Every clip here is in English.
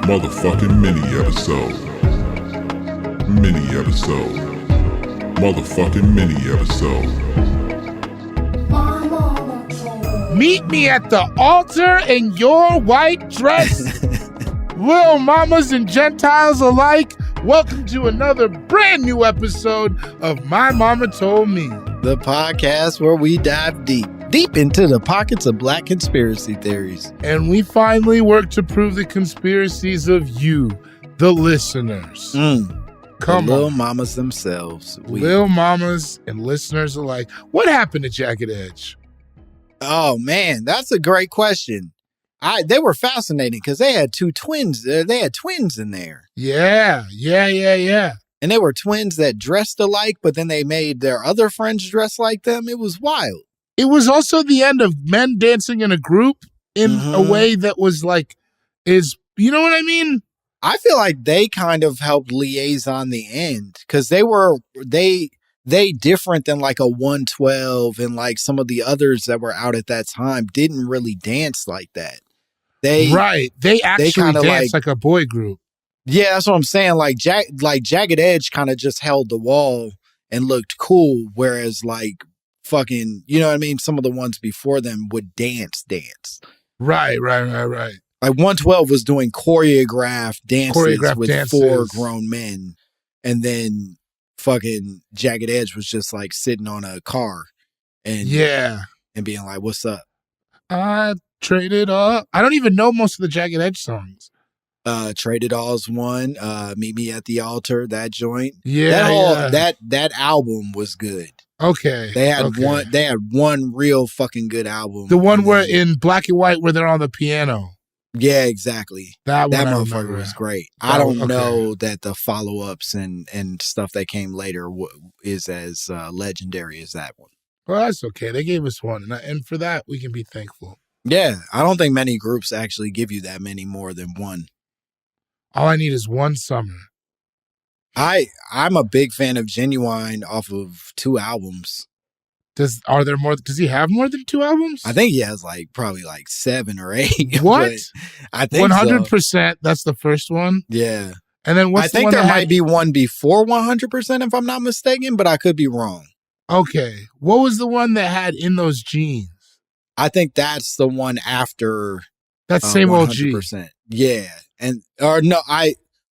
Motherfucking mini episode. Mini episode. Motherfucking mini episode. Meet me at the altar in your white dress. Little mamas and Gentiles alike, welcome to another brand new episode of My Mama Told Me. The podcast where we dive deep into the pockets of black conspiracy theories. And we finally work to prove the conspiracies of you, the listeners. Come the little on. mamas themselves. Little mamas and listeners alike. What happened to Jagged Edge? Oh, man, that's a great question. They were fascinating because they had two twins. They had twins in there. Yeah. And they were twins that dressed alike, but then they made their other friends dress like them. It was wild. It was also the end of men dancing in a group in a way that was like, you know what I mean? I feel like they kind of helped liaison the end because they different than like a 112 and like some of the others that were out at that time didn't really dance like that. They actually danced like a boy group. Yeah, that's what I'm saying. Like Jagged Edge kind of just held the wall and looked cool, whereas like fucking, you know what I mean? Some of the ones before them would dance. Right. Like 112 was doing choreographed dances with four grown men, and then fucking Jagged Edge was just like sitting on a car and being like, "What's up?" I traded all. I don't even know most of the Jagged Edge songs. Traded All's one. Meet Me at the Altar. That joint. Yeah, that album was good. Okay. They had one real fucking good album. The one where in black and white where they're on the piano. Yeah, exactly. That motherfucker was great. I don't know that the follow-ups and stuff that came later is as legendary as that one. Well, that's okay. They gave us one, and for that, we can be thankful. Yeah, I don't think many groups actually give you that many more than one. All I need is one summer. I'm a big fan of Ginuwine off of 2 albums. Does he have more than 2 albums? I think he has probably 7 or 8. What? I think 100%. So. That's the first one. Yeah. And then I think there might be one before 100% if I'm not mistaken, but I could be wrong. Okay. What was the one that had In Those Jeans? I think that's the one after. That's same 100%. OG. Yeah.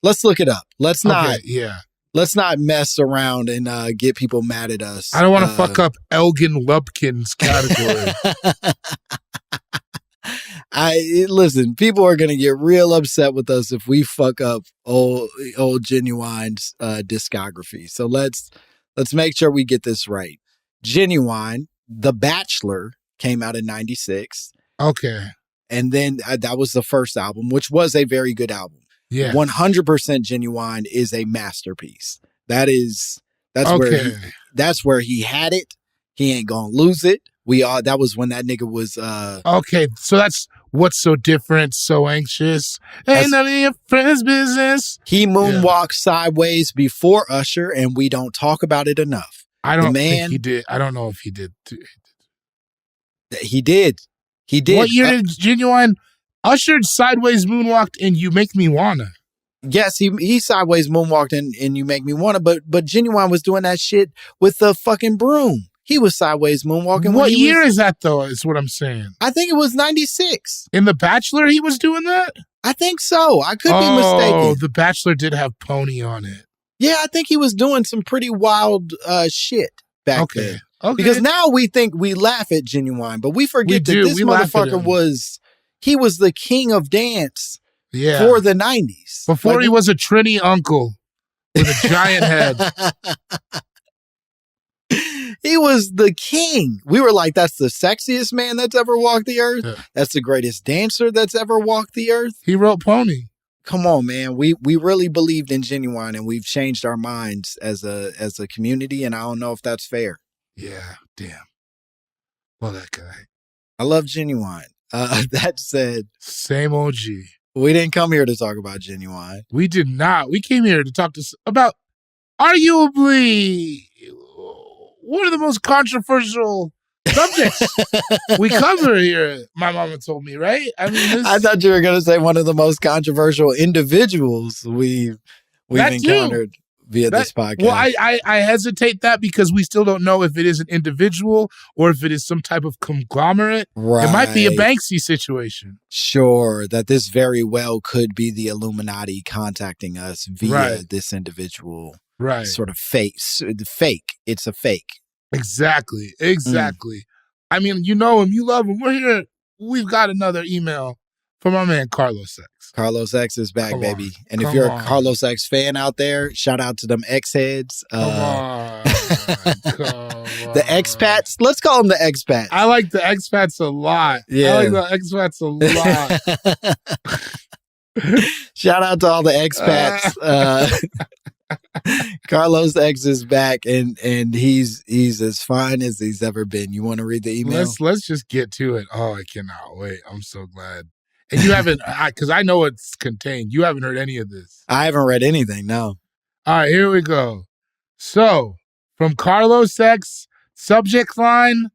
Let's look it up. Let's not mess around and get people mad at us. I don't want to fuck up Elgin Lupkin's category. Listen, people are going to get real upset with us if we fuck up old Ginuwine's discography. So let's make sure we get this right. Ginuwine, The Bachelor, came out in 96. Okay. And then that was the first album, which was a very good album. Yeah. 100% Ginuwine is a masterpiece. That's where he had it. He ain't gonna lose it. That was when that nigga was okay, so that's What's So Different, So Anxious. Ain't none of your friends' business. He moonwalked sideways before Usher, and we don't talk about it enough. I don't think he did. I don't know if he did. He did. What year did Ginuwine? Usher sideways moonwalked and You Make Me Wanna. Yes, he sideways moonwalked and You Make Me Wanna, but Ginuwine was doing that shit with the fucking broom. He was sideways moonwalking. What year is that though, is what I'm saying? I think it was 96. In The Bachelor he was doing that? I think so. I could be mistaken. Oh, The Bachelor did have Pony on it. Yeah, I think he was doing some pretty wild shit back then. Okay. Because now we laugh at Ginuwine, but we forget that this motherfucker was the king of dance for the 90s. Before he was a Trini uncle with a giant head. He was the king. We were like, that's the sexiest man that's ever walked the earth. Yeah. That's the greatest dancer that's ever walked the earth. He wrote Pony. Come on, man. We really believed in Ginuwine, and we've changed our minds as a community, and I don't know if that's fair. Yeah, damn. Well, that guy. I love Ginuwine. That said, same OG. We didn't come here to talk about Ginuwine. We did not. We came here to talk about arguably one of the most controversial subjects we cover here, my mama told me, right? I mean, I thought you were going to say one of the most controversial individuals we've encountered via this podcast. Well, I hesitate that because we still don't know if it is an individual or if it is some type of conglomerate. Right. It might be a Banksy situation. Sure, that this very well could be the Illuminati contacting us via this individual. Right. Sort of fake. It's a fake. Exactly. I mean, you know him, you love him. We're here. We've got another email from my man Carlos X. Carlos X is back, baby. And if you're a Carlos X fan out there, shout out to them X-heads. Come on. The expats. Let's call them the expats. I like the expats a lot. Yeah. I like the expats a lot. Shout out to all the expats. Carlos X is back, and he's as fine as he's ever been. You want to read the email? Let's just get to it. Oh, I cannot wait. I'm so glad. And you haven't, because I know it's contained. You haven't heard any of this. I haven't read anything, no. All right, here we go. So, from Carlos X, subject line,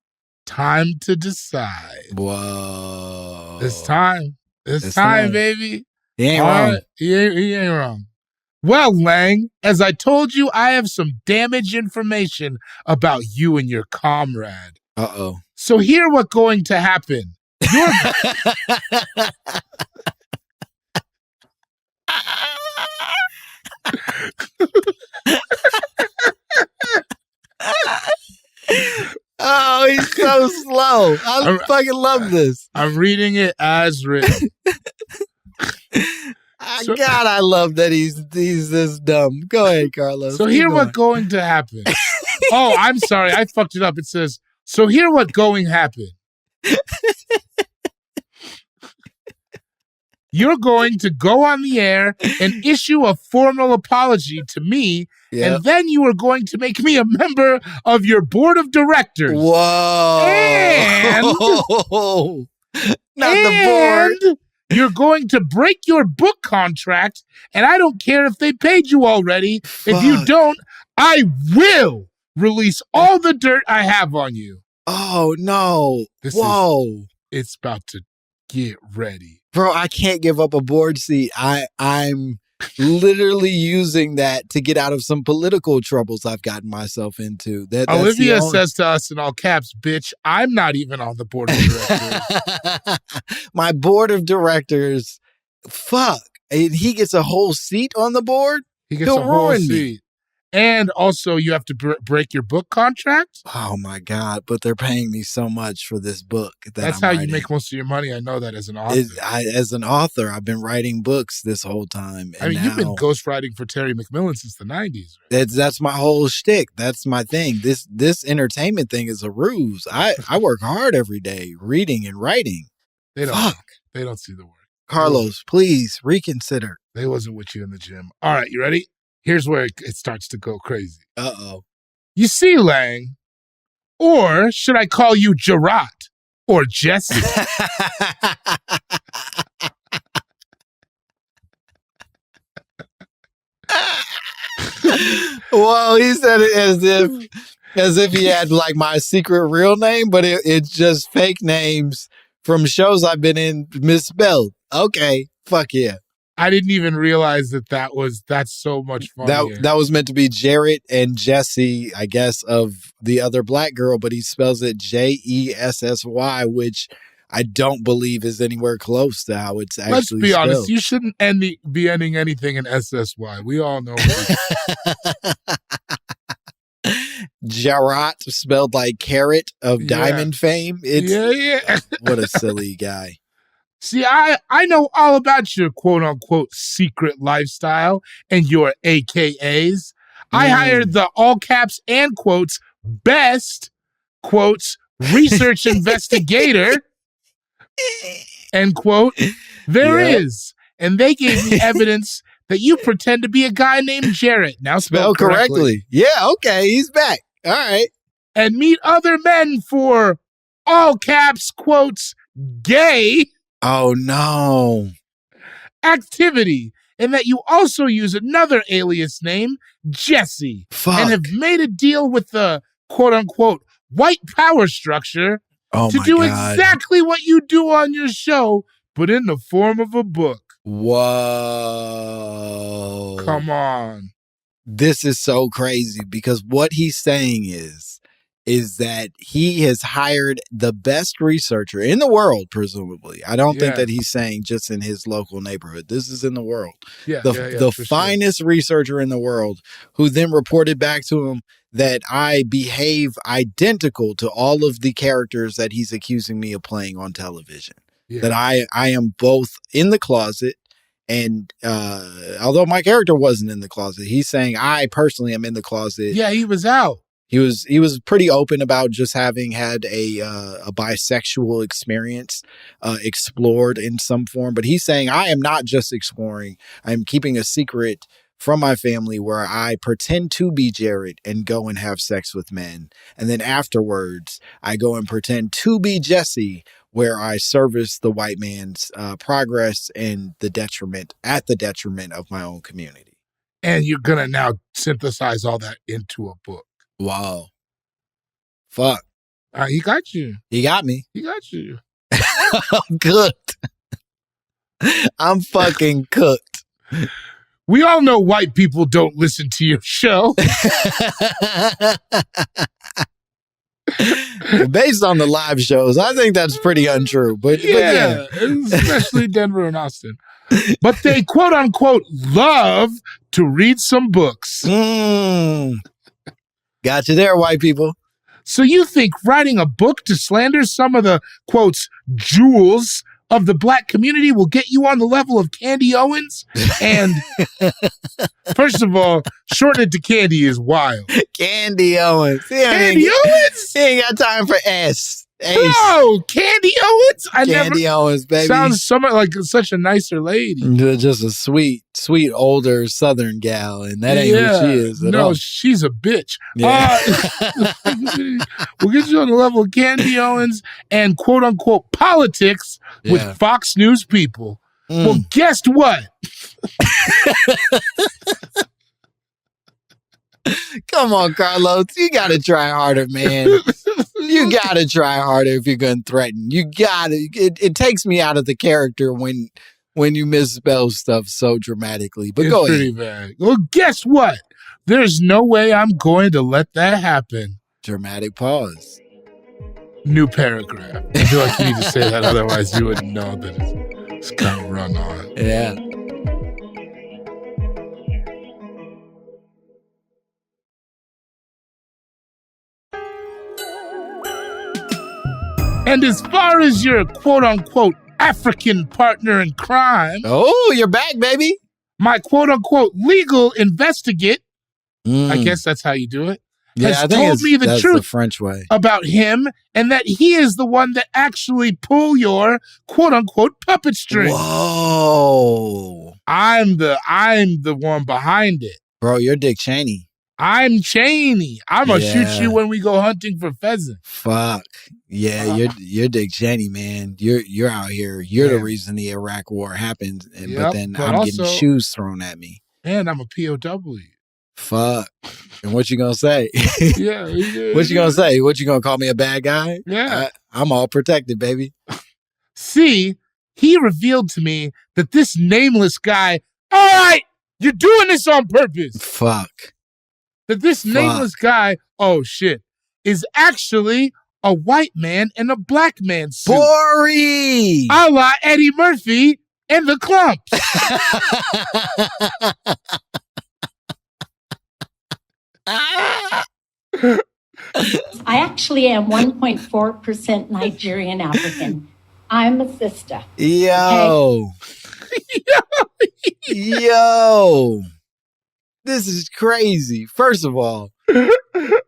time to decide. Whoa. It's time. It's time, baby. He ain't wrong. Right. He ain't wrong. Well, Lang, as I told you, I have some damage information about you and your comrade. Uh-oh. So hear what's going to happen. Oh, he's so slow. I fucking love this. I'm reading it as written. God, I love that he's this dumb. Go ahead, Carlos. So hear what's going to happen. Oh, I'm sorry. I fucked it up. It says, so hear what going happen. You're going to go on the air and issue a formal apology to me, and then you are going to make me a member of your board of directors. Whoa. And not the board. You're going to break your book contract, and I don't care if they paid you already. Fuck. If you don't, I will release all the dirt I have on you. Oh, no. It's about to get ready. Bro, I can't give up a board seat. I'm literally using that to get out of some political troubles I've gotten myself into. Olivia says to us in all caps, bitch, I'm not even on the board of directors. My board of directors, fuck. And he gets a whole seat on the board? He'll a whole seat. And also, you have to break your book contract? Oh, my God. But they're paying me so much for this book. That's how you make most of your money. I know that as an author. As an author, I've been writing books this whole time. I mean, you've been ghostwriting for Terry McMillan since the 90s. Right? That's my whole shtick. That's my thing. This entertainment thing is a ruse. I work hard every day reading and writing. They don't see the work. Carlos, please reconsider. They wasn't with you in the gym. All right, you ready? Here's where it starts to go crazy. Uh-oh. You see, Lang, or should I call you Gerard or Jesse? Well, he said it as if he had like my secret real name, but it's just fake names from shows I've been in misspelled. Okay, fuck yeah. I didn't even realize that's so much fun. That was meant to be Jarrett and Jesse, I guess, of the other black girl, but he spells it Jessy, which I don't believe is anywhere close to how it's actually spelled. Let's be honest, you shouldn't be ending anything in SSY. We all know Jarrett, spelled like carrot of diamond fame. What a silly guy. See, I know all about your quote-unquote secret lifestyle and your AKAs. I hired the all caps and quotes best quotes research investigator end quote there is. And they gave me evidence that you pretend to be a guy named Jarrett. Now spelled correctly. Yeah, okay, he's back. All right. And meet other men for all caps quotes gay. Oh, no. Activity, and that you also use another alias name, Jesse. Fuck. And have made a deal with the quote-unquote white power structure Oh to my do God. exactly what you do on your show, but in the form of a book. Whoa. Come on. This is so crazy because what he's saying is that he has hired the best researcher in the world, presumably. I don't think that he's saying just in his local neighborhood. This is in the world. The finest researcher in the world, who then reported back to him that I behave identical to all of the characters that he's accusing me of playing on television. Yeah. That I am both in the closet, and although my character wasn't in the closet, he's saying I personally am in the closet. Yeah, he was out. He was pretty open about just having had a bisexual experience explored in some form. But he's saying I am not just exploring. I'm keeping a secret from my family where I pretend to be Jared and go and have sex with men. And then afterwards, I go and pretend to be Jesse, where I service the white man's progress and the detriment of my own community. And you're going to now synthesize all that into a book. Wow. Fuck. He got you. He got me. He got you. I'm cooked. I'm fucking cooked. We all know white people don't listen to your show. Based on the live shows, I think that's pretty untrue. But yeah. Especially Denver and Austin. But they, quote unquote, love to read some books. Got you there, white people. So you think writing a book to slander some of the, quotes, jewels of the black community will get you on the level of Candy Owens? And first of all, shorten it to Candy is wild. Candy Owens. Candy Owens? He ain't got time for S. Bro, Candy Owens? Candy Owens, baby. Sounds somewhat like such a nicer lady. Just a sweet, older Southern gal, and that ain't who she is at all. No, she's a bitch. Yeah. We'll get you on the level of Candy Owens and quote-unquote politics with Fox News people. Well, guess what? Come on, Carlos. You got to try harder, man. You got to try harder if you're going to threaten. You got to. It takes me out of the character when you misspell stuff so dramatically. But go ahead. It's pretty bad. Well, guess what? There's no way I'm going to let that happen. Dramatic pause. New paragraph. I feel like you need to say that, otherwise you wouldn't know that it's kind of run on. Yeah. And as far as your quote-unquote African partner in crime... Oh, you're back, baby. My quote-unquote legal investigate, I guess that's how you do it, has told me the truth French way about him, and that he is the one that actually pull your quote-unquote puppet string. Whoa. I'm the one behind it. Bro, you're Dick Cheney. I'm Cheney. I'm going to shoot you when we go hunting for pheasant. Fuck. Yeah, you're Dick Cheney, man. You're out here. You're the reason the Iraq war happened. But then I'm getting shoes thrown at me. And I'm a POW. Fuck. And what you gonna say? Yeah. What you gonna say? What you gonna call me a bad guy? Yeah. I'm all protected, baby. See, he revealed to me that this nameless guy, all right, you're doing this on purpose. Fuck. That this nameless guy, oh shit, is actually a white man in a black man suit. Boring! A la Eddie Murphy and the Clumps. I actually am 1.4% Nigerian African. I'm a sister. Yo. Okay? Yo. This is crazy. First of all,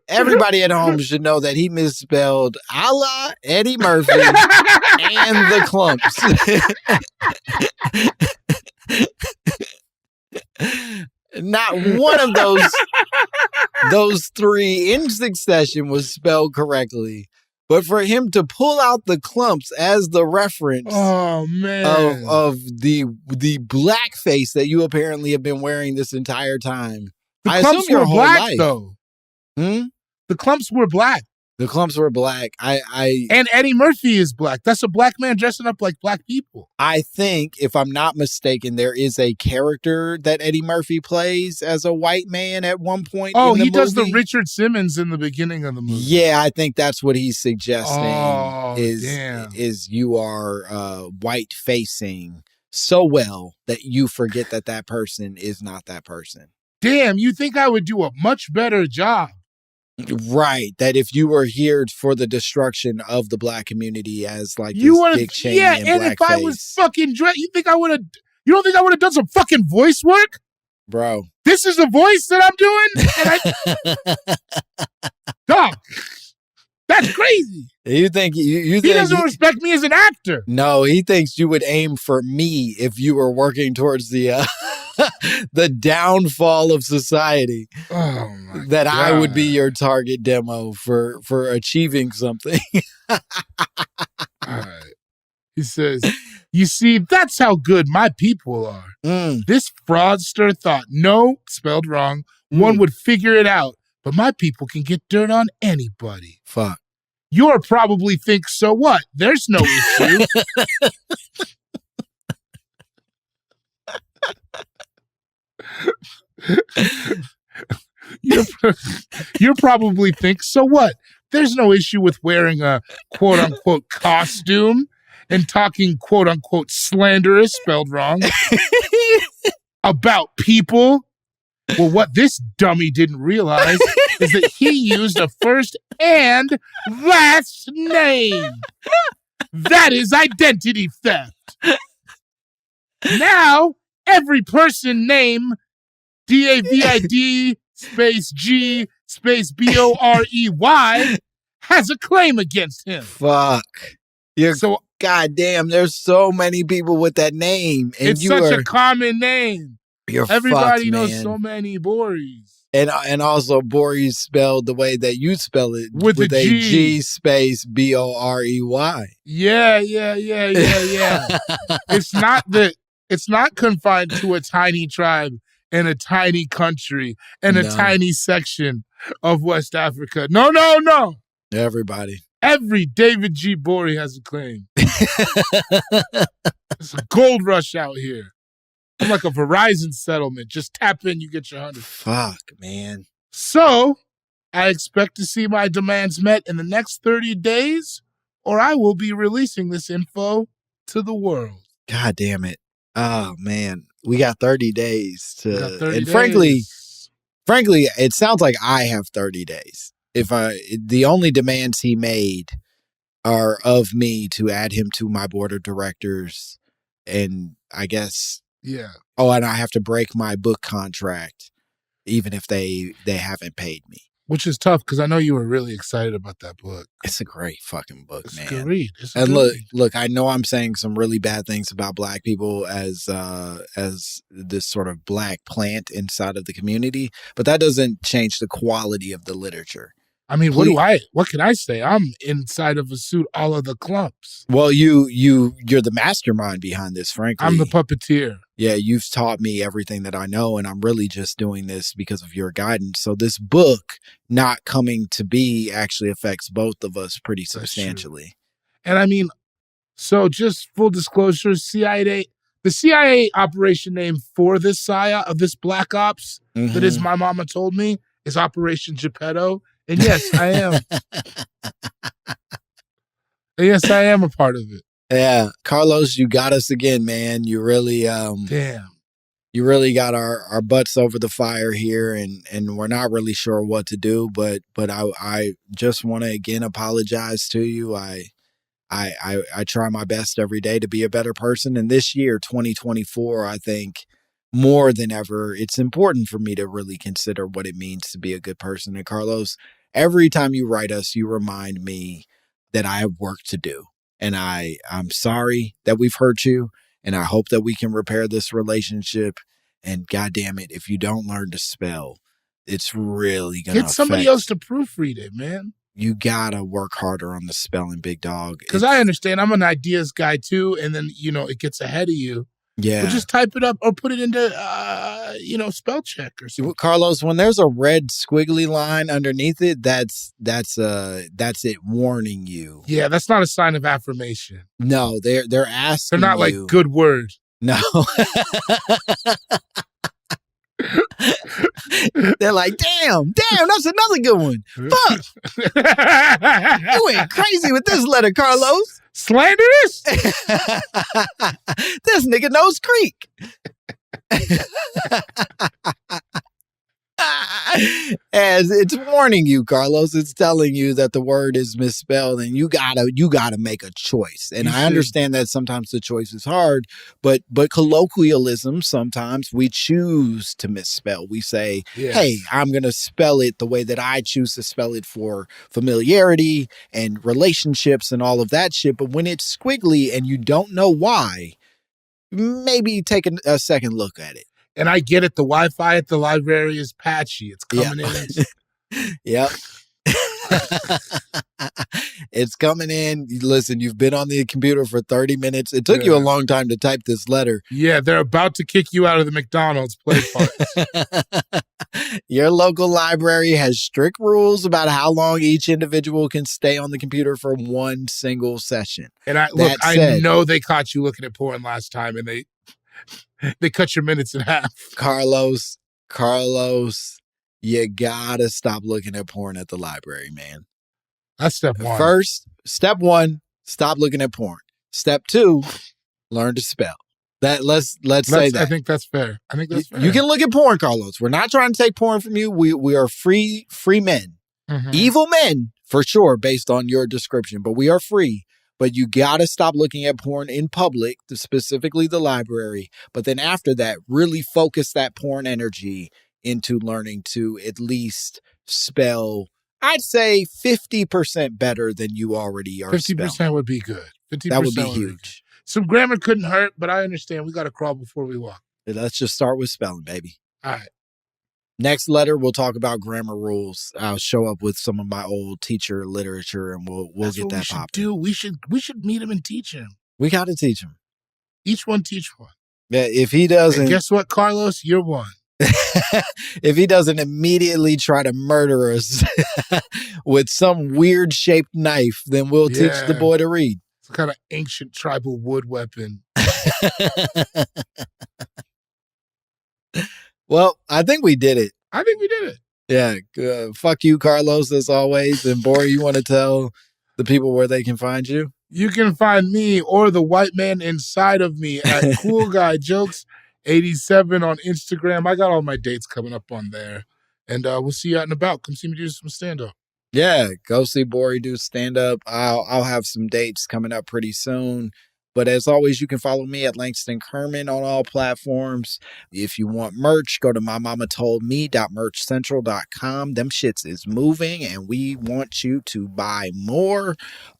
everybody at home should know that he misspelled a la Eddie Murphy and the Clumps. Not one of those three in succession was spelled correctly. But for him to pull out the Clumps as the reference of the blackface that you apparently have been wearing this entire time. The Clumps were black, though. The Clumps were black. The clumps were black. And Eddie Murphy is black. That's a black man dressing up like black people. I think, if I'm not mistaken, there is a character that Eddie Murphy plays as a white man at one point. Oh, in the he does the movie. Richard Simmons in the beginning of the movie. Yeah, I think that's what he's suggesting. Oh, is you are white facing so well that you forget that person is not that person. Damn, you think I would do a much better job? Right, that if you were here for the destruction of the black community as like You this would Dick have, Cheney yeah, and and if I blackface. was fucking dressed, you don't think I would have done some fucking voice work? Bro. This is the voice that I'm doing? Dog, that's crazy. You think He doesn't respect me as an actor. No, he thinks you would aim for me if you were working towards the the downfall of society. Oh my that God. I would be your target demo for achieving something. All right. He says, you see, that's how good my people are. This fraudster thought, no, spelled wrong, one would figure it out, but my people can get dirt on anybody. Fuck. You'll probably think, so what? There's no issue. You'll probably think, so what? There's no issue with wearing a quote-unquote costume and talking quote-unquote slanderous, spelled wrong, about people. Well, what this dummy didn't realize is that he used a first and last name. That is identity theft. Now, every person named DAVID space G space BOREY has a claim against him. Fuck. Goddamn, there's so many people with that name. And it's such a common name. Everybody fucked, knows man. so many Boris. And also Boris spelled the way that you spell it with a G. G space BOREY. Yeah. It's not confined to a tiny tribe in a tiny country and a tiny section of West Africa. No. Everybody. Every David G. Bory has a claim. It's a gold rush out here. I'm like a Verizon settlement. Just tap in, you get your 100. Fuck, man. So, I expect to see my demands met in the next 30 days, or I will be releasing this info to the world. God damn it. Oh, man. We got 30 days to... and frankly, it sounds like I have 30 days. The only demands he made are of me to add him to my board of directors, and I guess... Yeah. Oh, and I have to break my book contract, even if they haven't paid me. Which is tough, because I know you were really excited about that book. It's a great fucking book, man. It's a good read. And look, I know I'm saying some really bad things about black people as this sort of black plant inside of the community, but that doesn't change the quality of the literature. I mean, what can I say? I'm inside of a suit, all of the clumps. Well, you're the mastermind behind this, frankly. I'm the puppeteer. Yeah, you've taught me everything that I know, and I'm really just doing this because of your guidance. So this book not coming to be actually affects both of us pretty substantially. And I mean, so just full disclosure, the CIA operation name for this PSYOP, of this Black Ops, that is My Mama Told Me, is Operation Geppetto. And yes, I am. Yes, I am a part of it. Yeah. Carlos, you got us again, man. You really damn. You really got our butts over the fire here, and we're not really sure what to do, but I just want to again apologize to you. I try my best every day to be a better person, and this year 2024, I think more than ever, it's important for me to really consider what it means to be a good person. And Carlos, every time you write us, you remind me that I have work to do. And I'm sorry that we've hurt you. And I hope that we can repair this relationship. And goddamn it, if you don't learn to spell, it's really going to get somebody else to proofread it, man. You got to work harder on the spelling, big dog. Because I understand I'm an ideas guy too. And then, it gets ahead of you. Yeah. But just type it up or put it into spell check or something. Carlos, when there's a red squiggly line underneath it, that's it warning you. Yeah, that's not a sign of affirmation. No, they're asking. They're not like good word. No. They're like, damn, that's another good one. Fuck. You went crazy with this letter, Carlos. Slanderous? This nigga knows Creek. As it's warning you, Carlos, it's telling you that the word is misspelled and you gotta make a choice. And I understand that sometimes the choice is hard, but colloquialism, sometimes we choose to misspell. We say, hey, I'm gonna spell it the way that I choose to spell it for familiarity and relationships and all of that shit. But when it's squiggly and you don't know why, maybe take a second look at it. And I get it. The Wi-Fi at the library is patchy. It's coming in. Yep. It's coming in. Listen, you've been on the computer for 30 minutes. It took you a long time to type this letter. Yeah, they're about to kick you out of the McDonald's play parts. Your local library has strict rules about how long each individual can stay on the computer for one single session. And I know they caught you looking at porn last time, and they cut your minutes in half. Carlos, you gotta stop looking at porn at the library, man. That's step one. First, step one, stop looking at porn. Step two, learn to spell. Let's say that. I think that's fair. You can look at porn, Carlos. We're not trying to take porn from you. We are free men. Mm-hmm. Evil men, for sure, based on your description, but we are free. But you got to stop looking at porn in public, specifically the library. But then after that, really focus that porn energy into learning to at least spell, I'd say 50% better than you already are 50% spelling. would be good. 50% that would be huge. Some grammar couldn't hurt, but I understand. We got to crawl before we walk. Let's just start with spelling, baby. All right. Next letter, we'll talk about grammar rules. I'll show up with some of my old teacher literature, and we'll get that popping. We should meet him and teach him. We got to teach him. Each one teach one. Yeah, if he doesn't, and guess what, Carlos? You're one. If he doesn't immediately try to murder us with some weird shaped knife, then we'll teach the boy to read. It's kind of ancient tribal wood weapon. Well, I think we did it. Yeah. Fuck you, Carlos, as always. And Bori, you want to tell the people where they can find you? You can find me or the white man inside of me at Cool Guy Jokes 87 on Instagram. I got all my dates coming up on there. And we'll see you out and about. Come see me do some stand-up. Yeah, go see Bori do stand-up. I'll have some dates coming up pretty soon. But as always, you can follow me at Langston Kerman on all platforms. If you want merch, go to mymommatoldme.merchcentral.com. Them shits is moving, and we want you to buy more.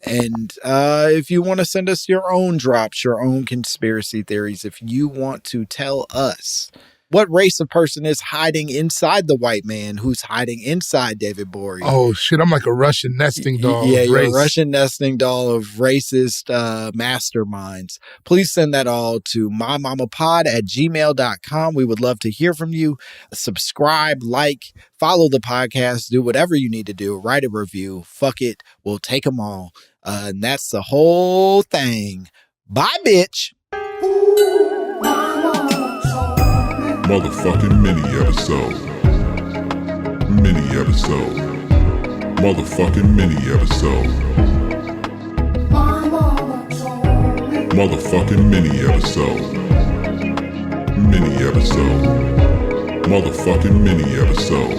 And if you want to send us your own drops, your own conspiracy theories, if you want to tell us what race of person is hiding inside the white man who's hiding inside David Bori. Oh, shit. I'm like a Russian nesting doll. Yeah, you're a Russian nesting doll of racist masterminds. Please send that all to mymommapod@gmail.com. We would love to hear from you. Subscribe, like, follow the podcast, do whatever you need to do. Write a review. Fuck it. We'll take them all. And that's the whole thing. Bye, bitch. Motherfucking mini episode. Motherfucking mini episode. Motherfucking mini episode. Motherfucking mini episode.